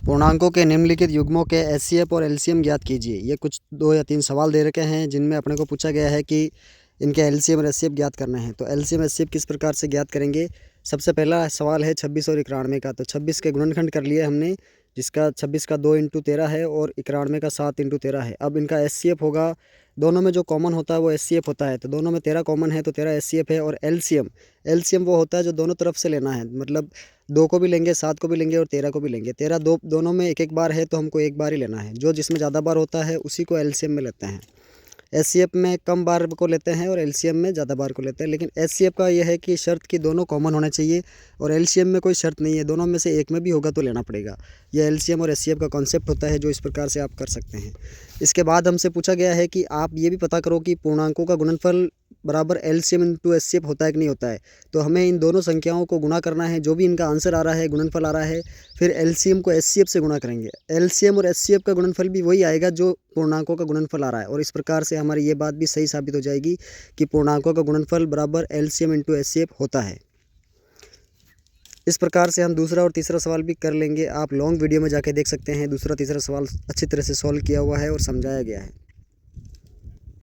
पूर्णांकों के निम्नलिखित युग्मों के एचसीएफ और एलसीएम ज्ञात कीजिए। ये कुछ 2 या 3 सवाल दे रखे हैं जिनमें अपने को पूछा गया है कि इनके एलसीएम और एचसीएफ ज्ञात करना है। तो एलसीएम एचसीएफ किस प्रकार से ज्ञात करेंगे। सबसे पहला सवाल है 26 और 91 का। तो 26 के गुणनखंड कर लिए हमने, जिसका 26 का 2 × 13 है और 91 का 7 × 13 है। अब इनका एचसीएफ होगा, दोनों में जो कॉमन होता है वो एचसीएफ होता है। तो दोनों में 13 कॉमन है तो 13 एचसीएफ है। और एलसीएम वो होता है जो दोनों तरफ से लेना है, मतलब 2 को भी लेंगे, 7 को भी लेंगे और 13 को भी लेंगे। 13 दोनों में एक एक बार है तो हमको एक बार ही लेना है। जो जिसमें ज़्यादा बार होता है उसी को एलसीएम में लेते हैं। एचसीएफ में कम बार को लेते हैं और एलसीएम में ज़्यादा बार को लेते हैं। लेकिन एचसीएफ का यह है कि शर्त कि दोनों कॉमन होने चाहिए, और एलसीएम में कोई शर्त नहीं है, दोनों में से एक में भी होगा तो लेना पड़ेगा। यह एलसीएम और एचसीएफ का कॉन्सेप्ट होता है, जो इस प्रकार से आप कर सकते हैं। इसके बाद हमसे पूछा गया है कि आप ये भी पता करो कि पूर्णांकों का गुणनफल बराबर एलसीएम इंटू एचसीएफ होता है कि नहीं होता है। तो हमें इन दोनों संख्याओं को गुणा करना है, जो भी इनका आंसर आ रहा है, गुणनफल आ रहा है, फिर एलसीएम को एचसीएफ से गुणा करेंगे। एलसीएम और एचसीएफ का गुणनफल भी वही आएगा जो पूर्णांकों का गुणनफल आ रहा है। और इस प्रकार से हमारी ये बात भी सही साबित हो जाएगी कि पूर्णांकों का गुणनफल बराबर एलसीएम इंटू एचसीएफ होता है। इस प्रकार से हम दूसरा और तीसरा सवाल भी कर लेंगे। आप लॉन्ग वीडियो में जाके देख सकते हैं, दूसरा तीसरा सवाल अच्छी तरह से सॉल्व किया हुआ है और समझाया गया है।